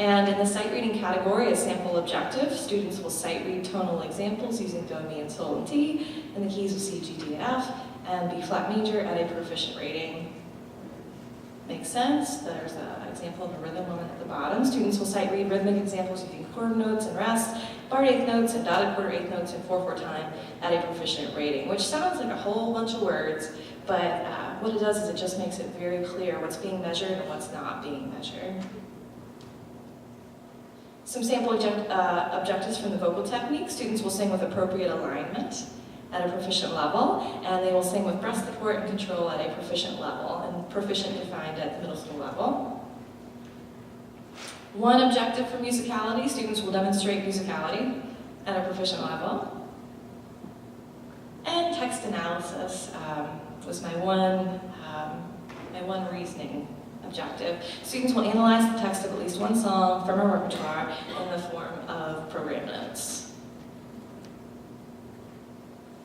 And in the sight reading category, a sample objective, students will sight read tonal examples using do, mi, and sol, and ti, and the keys of C, G, D, and F, and B flat major at a proficient rating. Makes sense. There's an example of a rhythm one at the bottom. Students will sight read rhythmic examples using quarter notes and rest, barred eighth notes and dotted quarter eighth notes in 4/4 time at a proficient rating, which sounds like a whole bunch of words, but what it does is it just makes it very clear what's being measured and what's not being measured. Some sample objectives from the vocal technique. Students will sing with appropriate alignment at a proficient level, and they will sing with breath support and control at a proficient level, and proficient defined at the middle school level. One objective for musicality, students will demonstrate musicality at a proficient level. And text analysis was my one reasoning objective. Students will analyze the text of at least one song from a repertoire in the form of program notes.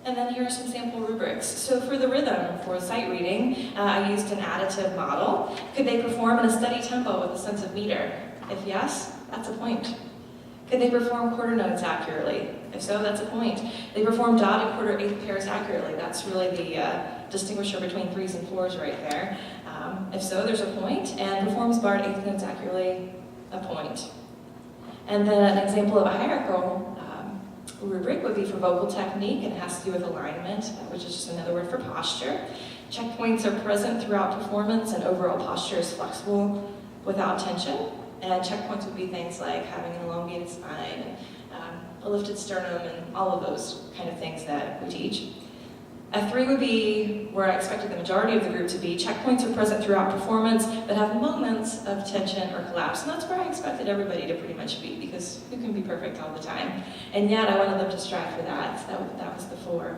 And then here are some sample rubrics. So for the rhythm, for sight reading, I used an additive model. Could they perform in a steady tempo with a sense of meter? If yes, that's a point. Could they perform quarter notes accurately? If so, that's a point. They perform dotted quarter eighth pairs accurately. That's really the distinguisher between 3s and 4s right there. If so, there's a point. And performs barred eighth notes accurately, a point. And then an example of a hierarchical rubric would be for vocal technique, and it has to do with alignment, which is just another word for posture. Checkpoints are present throughout performance, and overall posture is flexible without tension. And checkpoints would be things like having an elongated spine, and a lifted sternum, and all of those kind of things that we teach. A 3 would be where I expected the majority of the group to be. Checkpoints are present throughout performance, but have moments of tension or collapse. And that's where I expected everybody to pretty much be, because who can be perfect all the time? And yet I wanted them to strive for that. So that was the 4.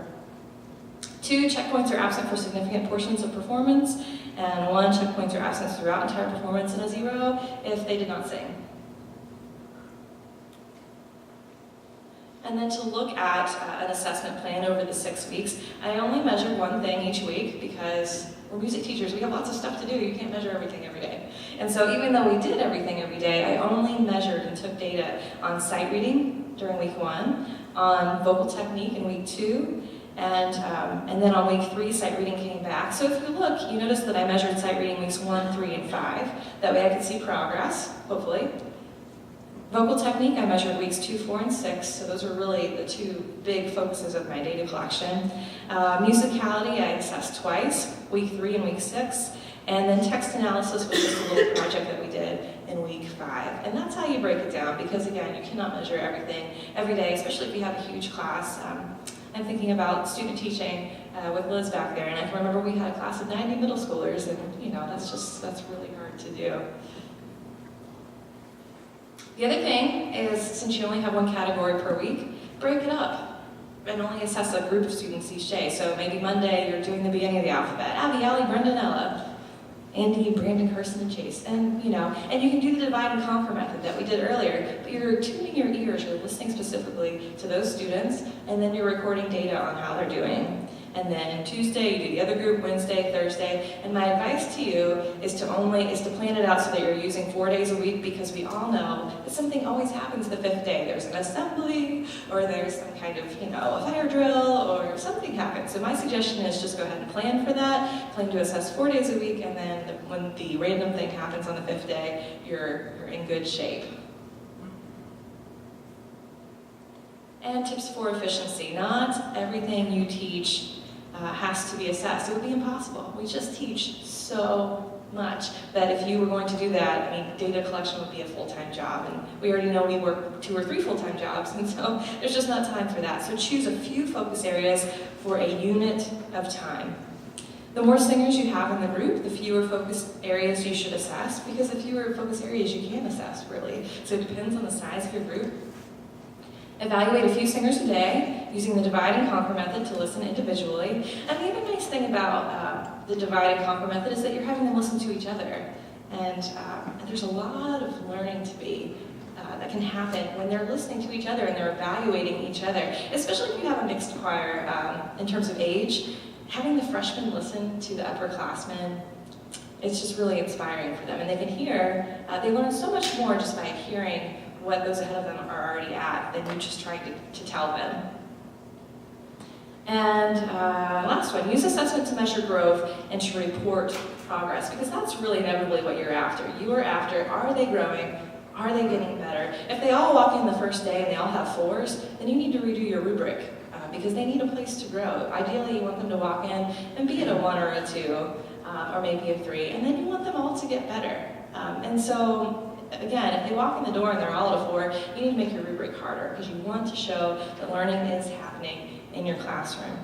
2, checkpoints are absent for significant portions of performance. And 1, checkpoints are absent throughout entire performance. And a 0 if they did not sing. And then to look at an assessment plan over the 6 weeks, I only measured one thing each week because we're music teachers, we have lots of stuff to do, you can't measure everything every day. And so even though we did everything every day, I only measured and took data on sight reading during week 1, on vocal technique in week 2, and then on week 3, sight reading came back. So if you look, you notice that I measured sight reading weeks 1, 3, and 5. That way I could see progress, hopefully. Vocal technique, I measured weeks 2, 4, and 6, so those were really the 2 big focuses of my data collection. Musicality, I assessed twice, week 3 and week 6, and then text analysis was just a little project that we did in week 5. And that's how you break it down, because again, you cannot measure everything every day, especially if you have a huge class. I'm thinking about student teaching with Liz back there, and I can remember we had a class of 90 middle schoolers, and that's really hard to do. The other thing is, since you only have one category per week, break it up and only assess a group of students each day. So maybe Monday you're doing the beginning of the alphabet. Abby, Allie, Brendan, Ella, Andy, Brandon, Kirsten, and Chase. And you can do the divide and conquer method that we did earlier, but you're tuning your ears, you're listening specifically to those students, and then you're recording data on how they're doing. And then Tuesday, you do the other group, Wednesday, Thursday. And my advice to you is to plan it out so that you're using 4 days a week, because we all know that something always happens the 5th day. There's an assembly, or there's some kind of, a fire drill, or something happens. So my suggestion is just go ahead and plan for that, plan to assess 4 days a week, and then when the random thing happens on the 5th day, you're in good shape. And tips for efficiency. Not everything you teach has to be assessed. It would be impossible. We just teach so much that if you were going to do that, data collection would be a full-time job, and we already know we work 2 or 3 full-time jobs, and so there's just not time for that. So choose a few focus areas for a unit of time. The more singers you have in the group, the fewer focus areas you should assess, because the fewer focus areas you can assess, really. So it depends on the size of your group. Evaluate a few singers a day using the divide and conquer method to listen individually. And the other nice thing about the divide and conquer method is that you're having them listen to each other. And there's a lot of learning to be that can happen when they're listening to each other and they're evaluating each other, especially if you have a mixed choir in terms of age. Having the freshmen listen to the upperclassmen It's just really inspiring for them. And they can hear, they learn so much more just by hearing what those ahead of them are already at than you just trying to tell them. And last one, use assessment to measure growth and to report progress, because that's really inevitably what you're after. You are after, are they growing? Are they getting better? If they all walk in the first day and they all have 4s, then you need to redo your rubric because they need a place to grow. Ideally, you want them to walk in and be at a 1 or a 2, or maybe a 3, and then you want them all to get better. And so, again, if they walk in the door and they're all at a 4, you need to make your rubric harder because you want to show that learning is happening in your classroom.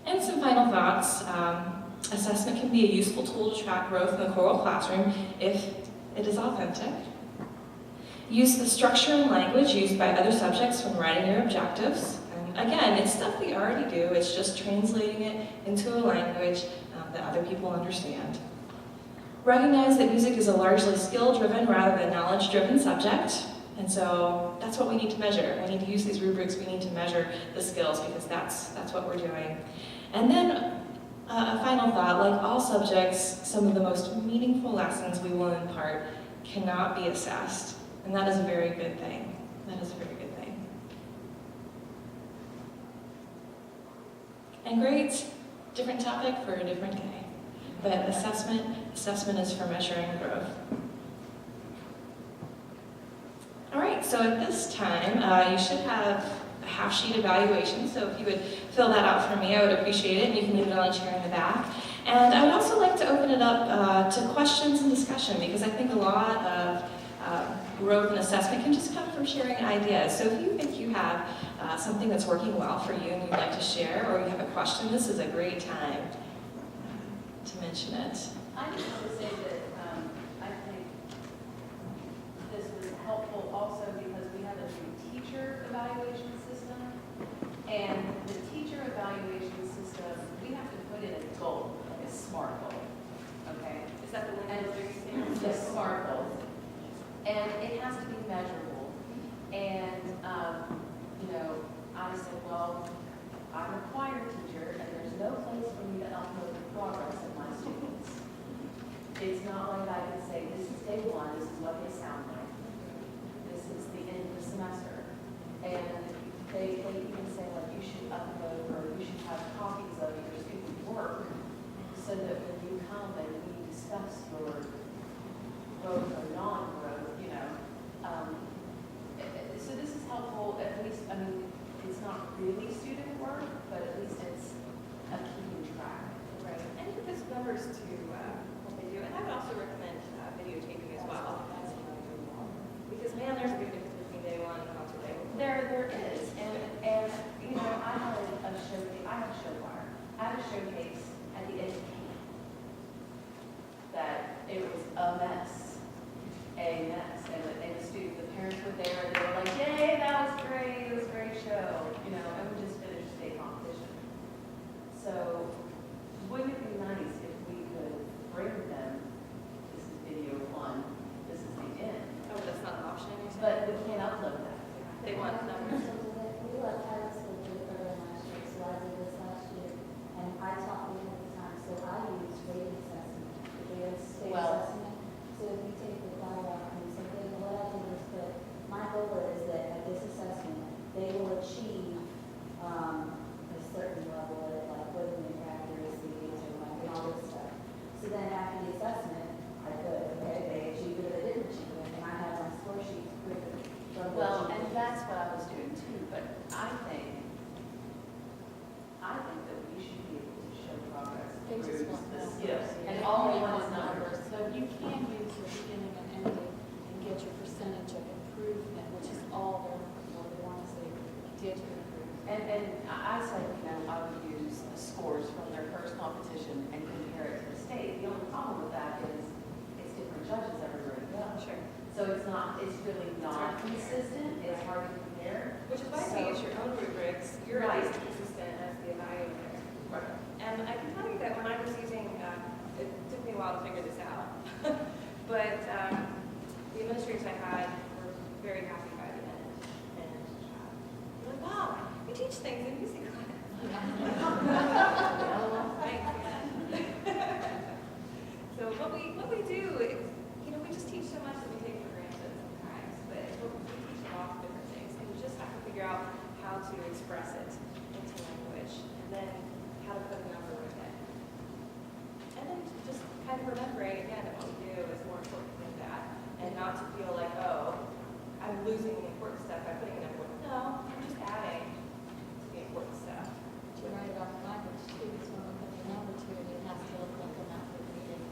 And some final thoughts. Assessment can be a useful tool to track growth in the choral classroom if it is authentic. Use the structure and language used by other subjects when writing your objectives. And again, it's stuff we already do, it's just translating it into a language that other people understand. Recognize that music is a largely skill-driven rather than knowledge-driven subject. And so that's what we need to measure. We need to use these rubrics, we need to measure the skills because that's what we're doing. And then a final thought, like all subjects, some of the most meaningful lessons we will impart cannot be assessed. And that is a very good thing. That is a very good thing. And grades, different topic for a different day. But assessment is for measuring growth. All right, so at this time, you should have a half-sheet evaluation, so if you would fill that out for me, I would appreciate it, and you can leave it on a chair in the back. And I would also like to open it up to questions and discussion, because I think a lot of growth and assessment can just come from sharing ideas. So if you think you have something that's working well for you and you'd like to share, or you have a question, this is a great time to mention it. I just want to say that I think this was helpful also because we have a new teacher evaluation system, and the teacher evaluation system, we have to put in a goal, like a SMART goal, okay? Is that the one that you're saying? The SMART goal. And it has to be measurable. And, you know, I said, well, I'm a choir teacher, and there's no place for me to upload the progress of my students. It's not like I can say, this is day 1, this is what they sound like. This is the end of the semester. And they even say, like, you should upload, or you should have copies of your student work, so that when you come and we discuss your growth or non-growth, you know. So this is helpful, at least, I mean, it's not really student work, but at least it's a keeping track. Right. And it gives numbers to what they do. And I would also recommend videotaping as well. Because, man, there's a big difference between day 1 and concert day 1. There is. And you know, I have a showcase, I have a show choir. I have a showcase at the end of camp that it was a mess. And the parents were there, and they were like, yay, that was great, it was a great show, you know, and we just finished state competition. So, wouldn't it be nice if we could bring them, this is video 1, this is the end. Oh, that's not an option. But we can't upload that. They want numbers. We let Tyler School do it earlier last year, so I did this last year, and I taught them at the time, so I used rating assessment, the state assessment. So if you take the file out and something, what I did was put, my goal is that at this assessment, they will achieve a certain level of like rhythmic accuracy and like and all this stuff. So then after the assessment, I put, okay, they achieved it or they didn't achieve it, and I have my score sheet for Well, and that's what I was doing too, but I think that we should be able to show progress They just through want the numbers. skills. And They all only they want want is numbers. So you can use your beginning and ending and get your percentage of improvement, which is all they're looking for. They want to say, did you improve? And I said, you know, I would use the scores from their first competition and compare it to the state. The only problem with that is it's different judges everywhere you go. Sure. So it's really not consistent. It's hard to compare. Which is why if you use your own rubrics, you're Right. at least consistent as the evaluator. Right. And I can tell you that when I was using, it took me a while to figure this out, but the administrators I had were very happy by the end. And they're like, wow, you teach things in music class. Thanks. what we do, it's, we just teach so much that we take for granted sometimes, but we teach a lot of different things, and you just have to figure out how to express it into language, and then how to put a number with it. And then just kind of remembering, again, that what we do is more important than that, and not to feel like, oh, I'm losing the important stuff by putting a number with it. No, I'm just adding to the important stuff. To write about the language too, is when we put the number to it, it has to look like a map of reading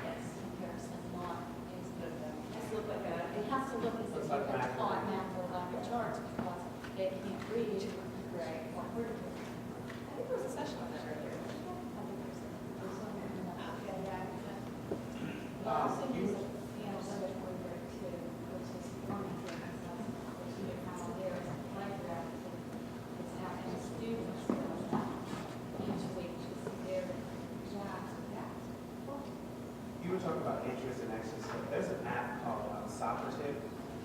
Yes. comparison, not It has to look like a, it has to look as if Looks you like have map. plot map or language charts because they can't read. Right. What word it is. I think there was a session on that earlier. I think there's one in that. Okay, yeah. We also use a language word too, which is learning things. That's what you have there as a playground. It's having students each week just their job. You were talking about interest and access. So there's an app called Socrative,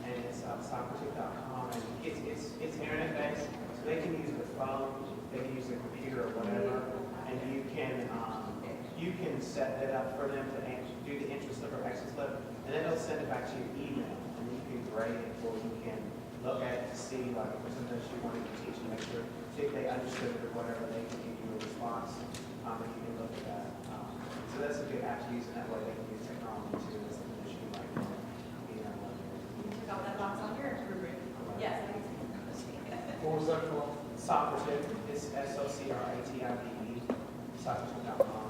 and it's socrative.com, and it's internet-based, so they can use their phone, they can use their computer or whatever, and you can set that up for them to do the interest level or access level, and then they'll send it back to your email, and you can grade it, or you can look at it to see like if there's something that you wanted to teach and make sure if they understood it or whatever, they can give you a response, and you can look at that. So that's a good app to use, and that way they can use technology too. That's something that you might want. You took out that box on your rubric. Yes. I think so. What was that called? Socrative. It's Socrative. Socrative.com.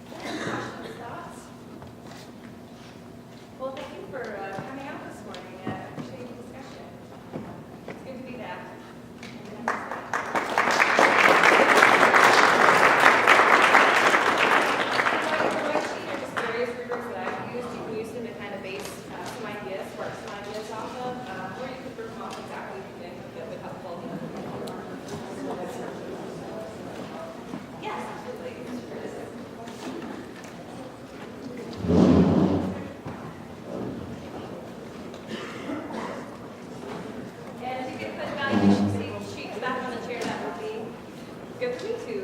Questions, thoughts? Well, thank you for coming out this morning. I appreciate the discussion. It's good to be back. Various rubrics that I've used, you can use them to kind of base some ideas, spark some ideas off of, or you could print them off exactly if you think that would be helpful. Yes, absolutely. And if you could put evaluation sheets back on the chair, that would be good for me too.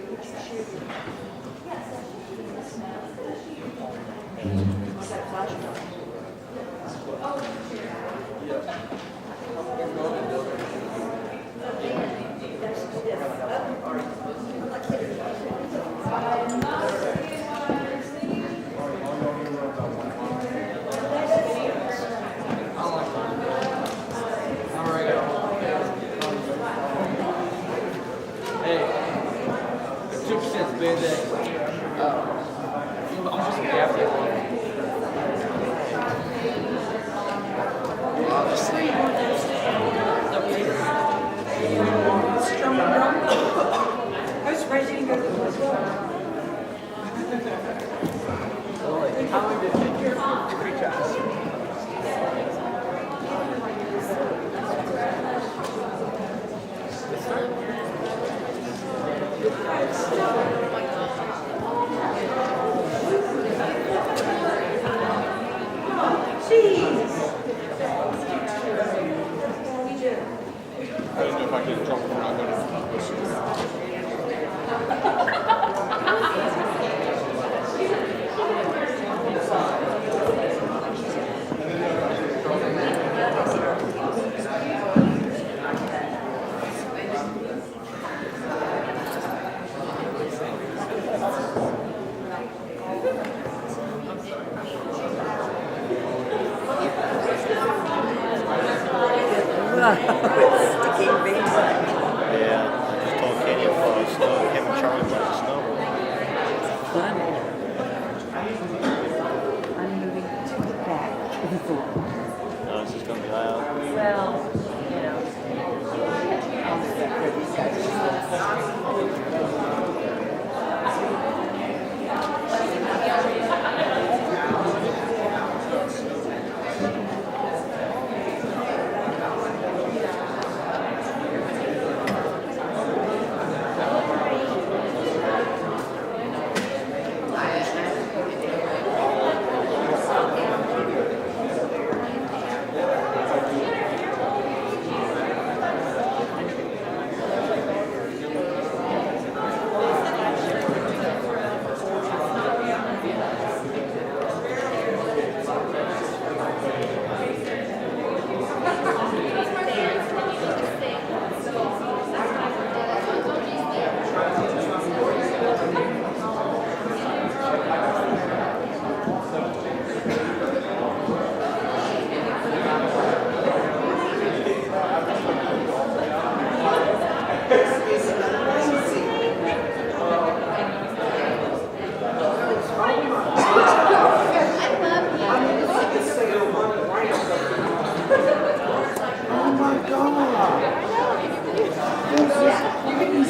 Hey, 2%'s been there. I'm just after obviously. I was surprised you didn't go to the as well. How long did it take you? 3 tries. Jeez. I don't know if I get in trouble for not going to the Sticky big time. Yeah, I just told Kenny about the snow, him and Charlie about the snow. Fun. I'm moving to the back. No, it's just gonna be loud. Well, you know, I'll do that for these guys.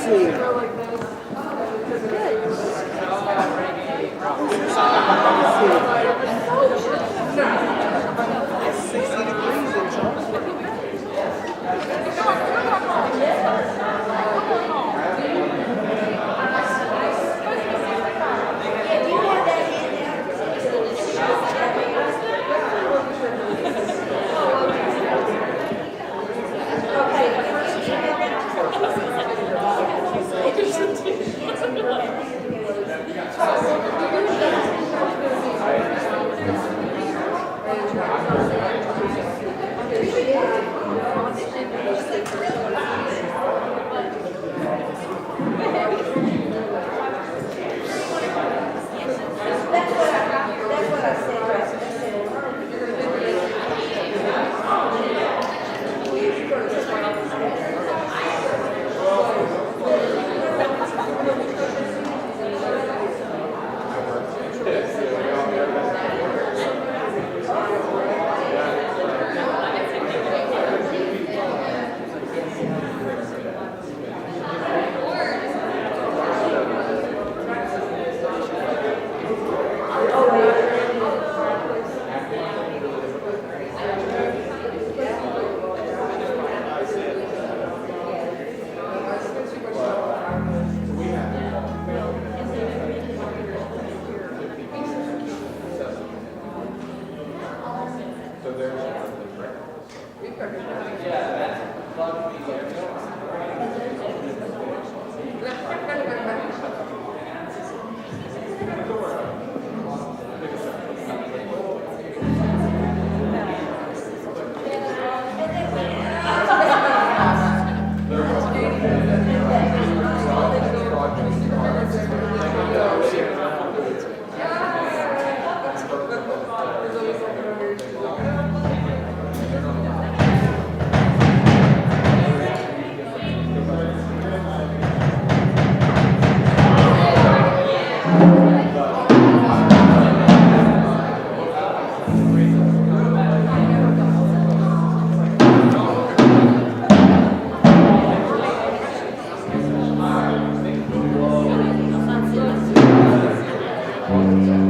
Thank you.